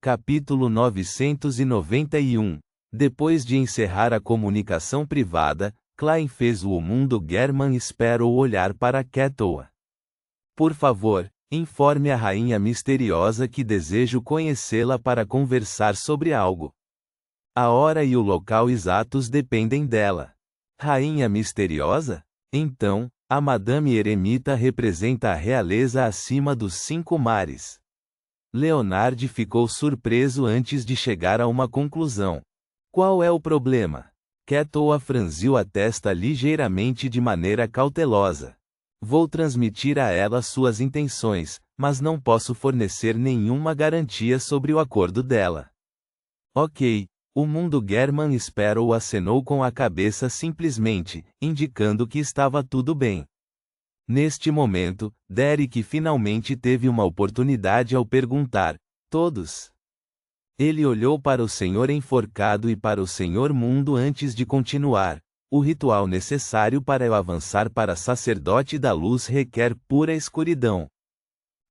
Capítulo 991. Depois de encerrar a comunicação privada, Klein fez o mundo German Sparrow olhar para Ketoa. Por favor, informe a rainha misteriosa que desejo conhecê-la para conversar sobre algo. A hora e o local exatos dependem dela. Rainha misteriosa? Então, a Madame Eremita representa a realeza acima dos 5 mares. Leonard ficou surpreso antes de chegar a uma conclusão. Qual é o problema? Ketoa franziu a testa ligeiramente de maneira cautelosa. Vou transmitir a ela suas intenções, mas não posso fornecer nenhuma garantia sobre o acordo dela. Ok. O mundo German Sparrow acenou com a cabeça simplesmente, indicando que estava tudo bem. Neste momento, Derek finalmente teve uma oportunidade ao perguntar: todos? Ele olhou para o Senhor Enforcado e para o Senhor Mundo antes de continuar. O ritual necessário para eu avançar para Sacerdote da Luz requer pura escuridão.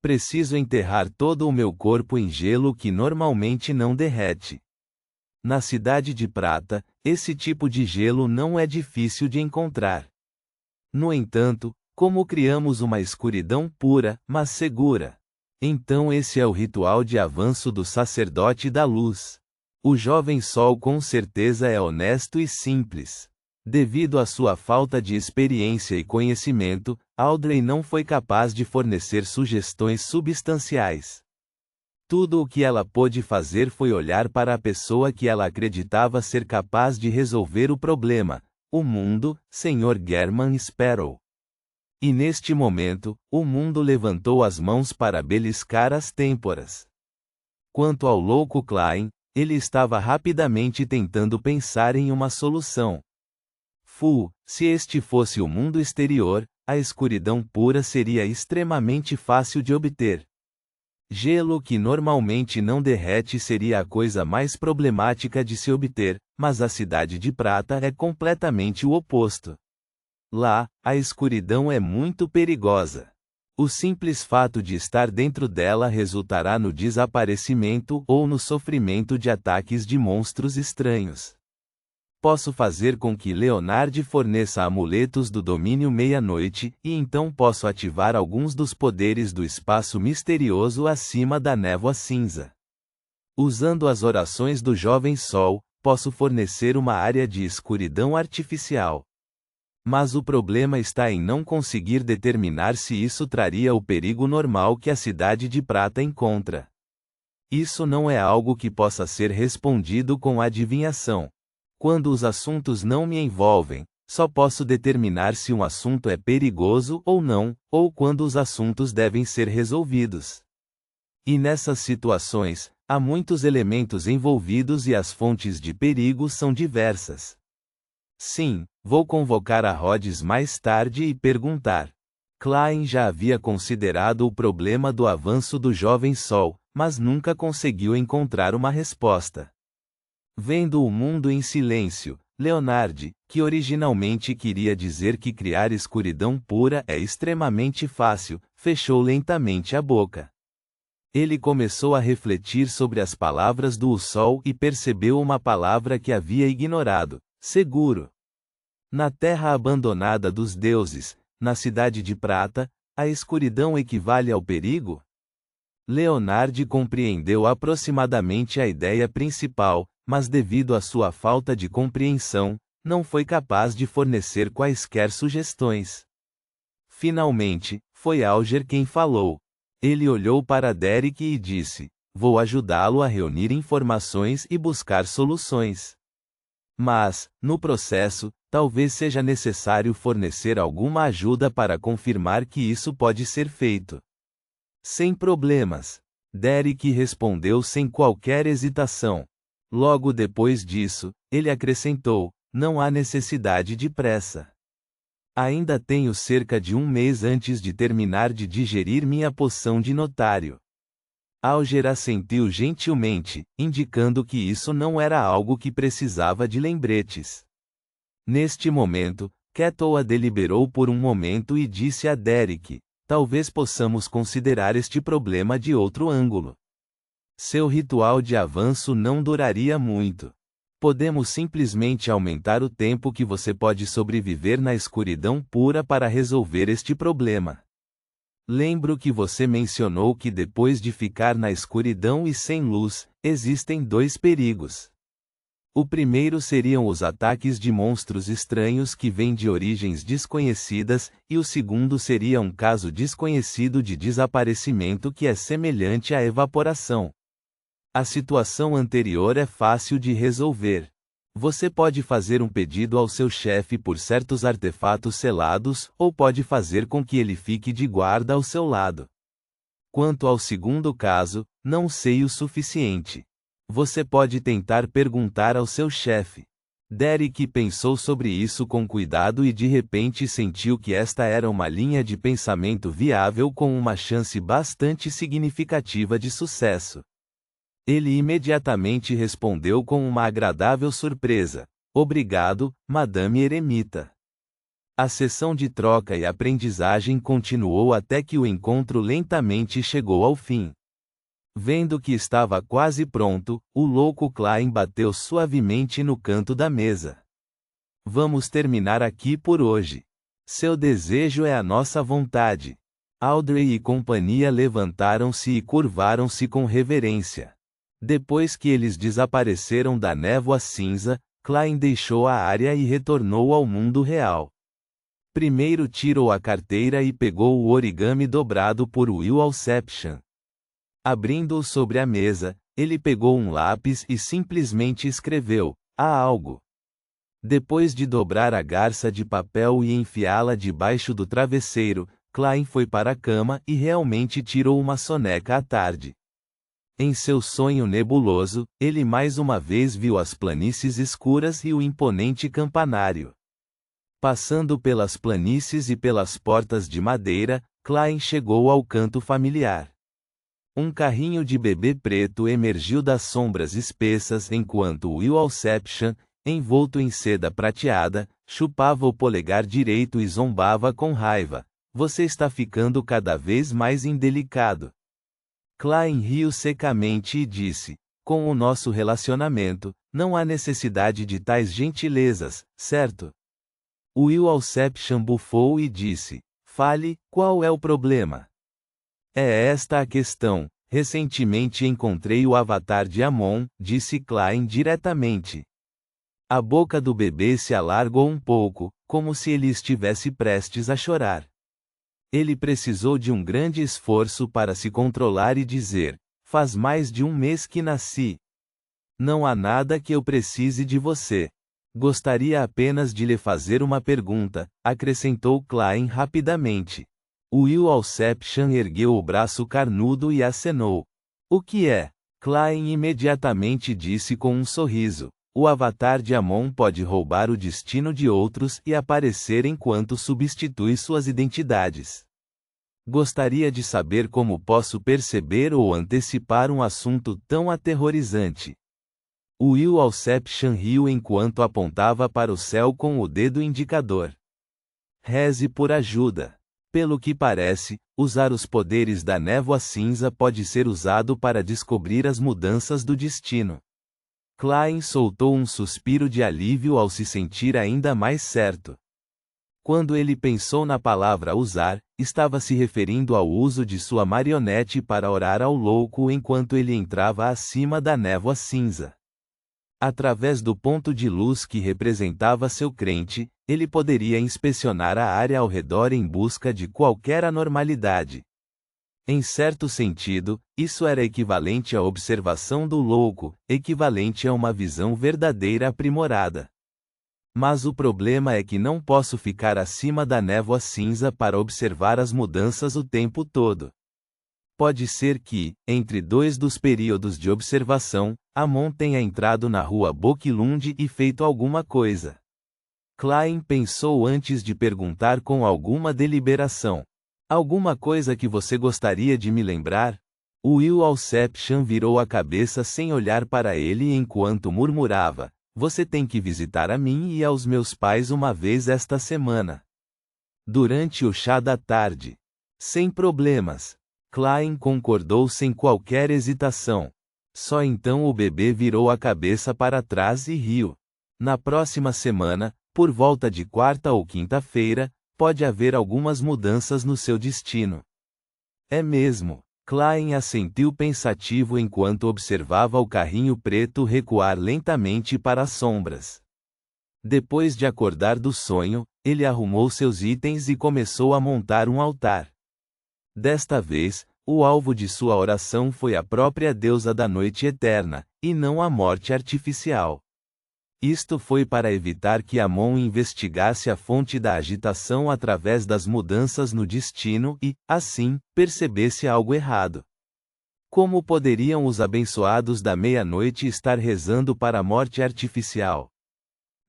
Preciso enterrar todo o meu corpo em gelo que normalmente não derrete. Na Cidade de Prata, esse tipo de gelo não é difícil de encontrar. No entanto, como criamos uma escuridão pura, mas segura? Então esse é o ritual de avanço do Sacerdote da Luz. O jovem Sol com certeza é honesto e simples. Devido à sua falta de experiência e conhecimento, Audrey não foi capaz de fornecer sugestões substanciais. Tudo o que ela pôde fazer foi olhar para a pessoa que ela acreditava ser capaz de resolver o problema, o mundo, Sr. German Sparrow. E neste momento, o mundo levantou as mãos para beliscar as têmporas. Quanto ao louco Klein, ele estava rapidamente tentando pensar em uma solução. Se este fosse o mundo exterior, a escuridão pura seria extremamente fácil de obter. Gelo que normalmente não derrete seria a coisa mais problemática de se obter, mas a Cidade de Prata é completamente o oposto. Lá, a escuridão é muito perigosa. O simples fato de estar dentro dela resultará no desaparecimento ou no sofrimento de ataques de monstros estranhos. Posso fazer com que Leonard forneça amuletos do domínio meia-noite, e então posso ativar alguns dos poderes do espaço misterioso acima da névoa cinza. Usando as orações do Jovem Sol, posso fornecer uma área de escuridão artificial. Mas o problema está em não conseguir determinar se isso traria o perigo normal que a Cidade de Prata encontra. Isso não é algo que possa ser respondido com adivinhação. Quando os assuntos não me envolvem, só posso determinar se um assunto é perigoso ou não, ou quando os assuntos devem ser resolvidos. E nessas situações, há muitos elementos envolvidos e as fontes de perigo são diversas. Sim, vou convocar a Rhodes mais tarde e perguntar. Klein já havia considerado o problema do avanço do Jovem Sol, mas nunca conseguiu encontrar uma resposta. Vendo o mundo em silêncio, Leonard, que originalmente queria dizer que criar escuridão pura é extremamente fácil, fechou lentamente a boca. Ele começou a refletir sobre as palavras do Sol e percebeu uma palavra que havia ignorado: seguro. Na terra abandonada dos deuses, na Cidade de Prata, a escuridão equivale ao perigo? Leonard compreendeu aproximadamente a ideia principal, mas devido à sua falta de compreensão, não foi capaz de fornecer quaisquer sugestões. Finalmente, foi Alger quem falou. Ele olhou para Derek e disse: vou ajudá-lo a reunir informações e buscar soluções. Mas, no processo, talvez seja necessário fornecer alguma ajuda para confirmar que isso pode ser feito. Sem problemas. Derek respondeu sem qualquer hesitação. Logo depois disso, ele acrescentou: não há necessidade de pressa. Ainda tenho cerca de 1 mês antes de terminar de digerir minha poção de notário. Alger assentiu gentilmente, indicando que isso não era algo que precisava de lembretes. Neste momento, Ketoa deliberou por um momento e disse a Derek: talvez possamos considerar este problema de outro ângulo. Seu ritual de avanço não duraria muito. Podemos simplesmente aumentar o tempo que você pode sobreviver na escuridão pura para resolver este problema. Lembro que você mencionou que depois de ficar na escuridão e sem luz, existem dois perigos. O primeiro seriam os ataques de monstros estranhos que vêm de origens desconhecidas, e o segundo seria um caso desconhecido de desaparecimento que é semelhante à evaporação. A situação anterior é fácil de resolver. Você pode fazer um pedido ao seu chefe por certos artefatos selados, ou pode fazer com que ele fique de guarda ao seu lado. Quanto ao segundo caso, não sei o suficiente. Você pode tentar perguntar ao seu chefe. Derek pensou sobre isso com cuidado e de repente sentiu que esta era uma linha de pensamento viável com uma chance bastante significativa de sucesso. Ele imediatamente respondeu com uma agradável surpresa. Obrigado, Madame Eremita. A sessão de troca e aprendizagem continuou até que o encontro lentamente chegou ao fim. Vendo que estava quase pronto, o louco Klein bateu suavemente no canto da mesa. Vamos terminar aqui por hoje. Seu desejo é a nossa vontade. Audrey e companhia levantaram-se e curvaram-se com reverência. Depois que eles desapareceram da névoa cinza, Klein deixou a área e retornou ao mundo real. Primeiro tirou a carteira e pegou o origami dobrado por Will Alception. Abrindo-o sobre a mesa, ele pegou um lápis e simplesmente escreveu: há algo. Depois de dobrar a garça de papel e enfiá-la debaixo do travesseiro, Klein foi para a cama e realmente tirou uma soneca à tarde. Em seu sonho nebuloso, ele mais uma vez viu as planícies escuras e o imponente campanário. Passando pelas planícies e pelas portas de madeira, Klein chegou ao canto familiar. Um carrinho de bebê preto emergiu das sombras espessas enquanto Will Alception, envolto em seda prateada, chupava o polegar direito e zombava com raiva. Você está ficando cada vez mais indelicado. Klein riu secamente e disse: com o nosso relacionamento, não há necessidade de tais gentilezas, certo? Will Alception bufou e disse: fale, qual é o problema? É esta a questão. Recentemente encontrei o avatar de Amon, disse Klein diretamente. A boca do bebê se alargou um pouco, como se ele estivesse prestes a chorar. Ele precisou de um grande esforço para se controlar e dizer: faz mais de um mês que nasci. Não há nada que eu precise de você. Gostaria apenas de lhe fazer uma pergunta, acrescentou Klein rapidamente. Will Alception ergueu o braço carnudo e acenou. O que é? Klein imediatamente disse com um sorriso. O avatar de Amon pode roubar o destino de outros e aparecer enquanto substitui suas identidades. Gostaria de saber como posso perceber ou antecipar um assunto tão aterrorizante. Will Alception riu enquanto apontava para o céu com o dedo indicador. Reze por ajuda. Pelo que parece, usar os poderes da névoa cinza pode ser usado para descobrir as mudanças do destino. Klein soltou um suspiro de alívio ao se sentir ainda mais certo. Quando ele pensou na palavra usar, estava se referindo ao uso de sua marionete para orar ao louco enquanto ele entrava acima da névoa cinza. Através do ponto de luz que representava seu crente, ele poderia inspecionar a área ao redor em busca de qualquer anormalidade. Em certo sentido, isso era equivalente à observação do louco, equivalente a uma visão verdadeira aprimorada. Mas o problema é que não posso ficar acima da névoa cinza para observar as mudanças o tempo todo. Pode ser que, entre dois dos períodos de observação, Amon tenha entrado na rua Boquilund e feito alguma coisa. Klein pensou antes de perguntar com alguma deliberação. Alguma coisa que você gostaria de me lembrar? Will Alception virou a cabeça sem olhar para ele enquanto murmurava: você tem que visitar a mim e aos meus pais uma vez esta semana. Durante o chá da tarde. Sem problemas. Klein concordou sem qualquer hesitação. Só então o bebê virou a cabeça para trás e riu. Na próxima semana, por volta de quarta ou quinta-feira, pode haver algumas mudanças no seu destino. É mesmo. Klein assentiu pensativo enquanto observava o carrinho preto recuar lentamente para as sombras. Depois de acordar do sonho, ele arrumou seus itens e começou a montar um altar. Desta vez, o alvo de sua oração foi a própria deusa da noite eterna, e não a morte artificial. Isto foi para evitar que Amon investigasse a fonte da agitação através das mudanças no destino e, assim, percebesse algo errado. Como poderiam os abençoados da meia-noite estar rezando para a morte artificial?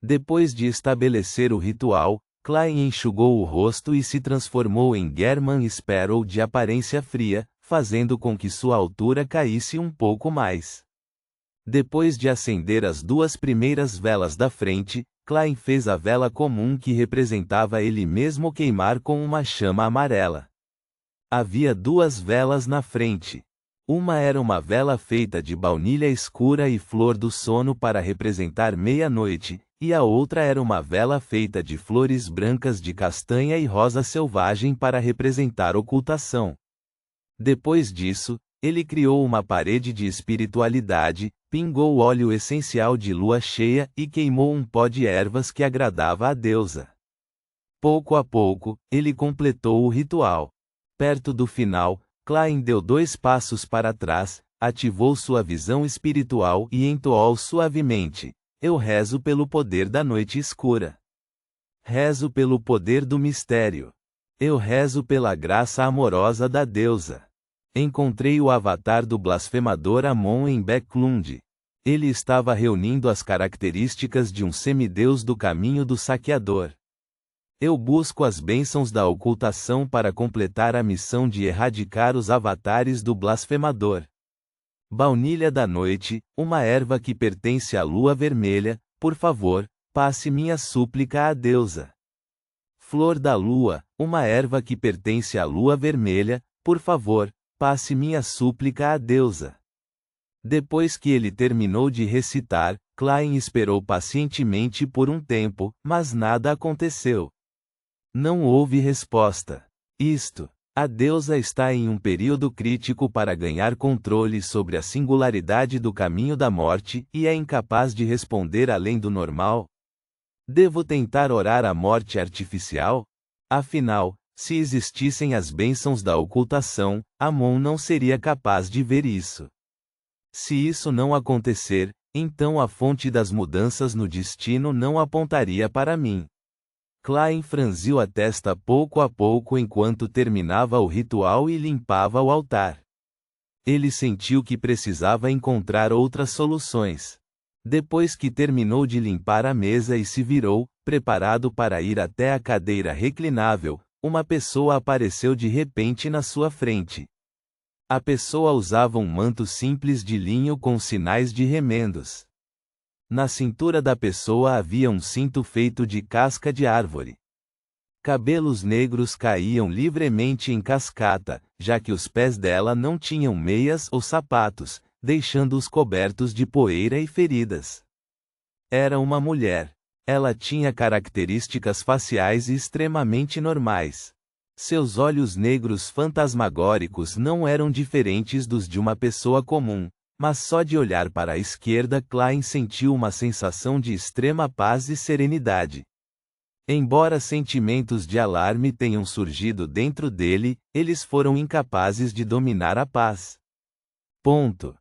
Depois de estabelecer o ritual, Klein enxugou o rosto e se transformou em German Sparrow de aparência fria, fazendo com que sua altura caísse um pouco mais. Depois de acender as duas primeiras velas da frente, Klein fez a vela comum que representava ele mesmo queimar com uma chama amarela. Havia duas velas na frente. Uma era uma vela feita de baunilha escura e flor do sono para representar meia-noite, e a outra era uma vela feita de flores brancas de castanha e rosa selvagem para representar ocultação. Depois disso, ele criou uma parede de espiritualidade, pingou óleo essencial de lua cheia e queimou um pó de ervas que agradava à deusa. Pouco a pouco, ele completou o ritual. Perto do final, Klein deu 2 passos para trás, ativou sua visão espiritual e entoou suavemente: "Eu rezo pelo poder da noite escura. Rezo pelo poder do mistério. Eu rezo pela graça amorosa da deusa." Encontrei o avatar do blasfemador Amon em Backlund. Ele estava reunindo as características de um semideus do caminho do saqueador. Eu busco as bênçãos da ocultação para completar a missão de erradicar os avatares do blasfemador. Baunilha da noite, uma erva que pertence à lua vermelha, por favor, passe minha súplica à deusa. Flor da lua, uma erva que pertence à lua vermelha, por favor, passe minha súplica à deusa. Depois que ele terminou de recitar, Klein esperou pacientemente por um tempo, mas nada aconteceu. Não houve resposta. A deusa está em um período crítico para ganhar controle sobre a singularidade do caminho da morte e é incapaz de responder além do normal. Devo tentar orar a morte artificial? Afinal, se existissem as bênçãos da ocultação, Amon não seria capaz de ver isso. Se isso não acontecer, então a fonte das mudanças no destino não apontaria para mim. Klein franziu a testa pouco a pouco enquanto terminava o ritual e limpava o altar. Ele sentiu que precisava encontrar outras soluções. Depois que terminou de limpar a mesa e se virou, preparado para ir até a cadeira reclinável, uma pessoa apareceu de repente na sua frente. A pessoa usava um manto simples de linho com sinais de remendos. Na cintura da pessoa havia um cinto feito de casca de árvore. Cabelos negros caíam livremente em cascata, já que os pés dela não tinham meias ou sapatos, deixando-os cobertos de poeira e feridas. Era uma mulher. Ela tinha características faciais extremamente normais. Seus olhos negros fantasmagóricos não eram diferentes dos de uma pessoa comum, mas só de olhar para a esquerda Klein sentiu uma sensação de extrema paz e serenidade. Embora sentimentos de alarme tenham surgido dentro dele, eles foram incapazes de dominar a paz. Ponto.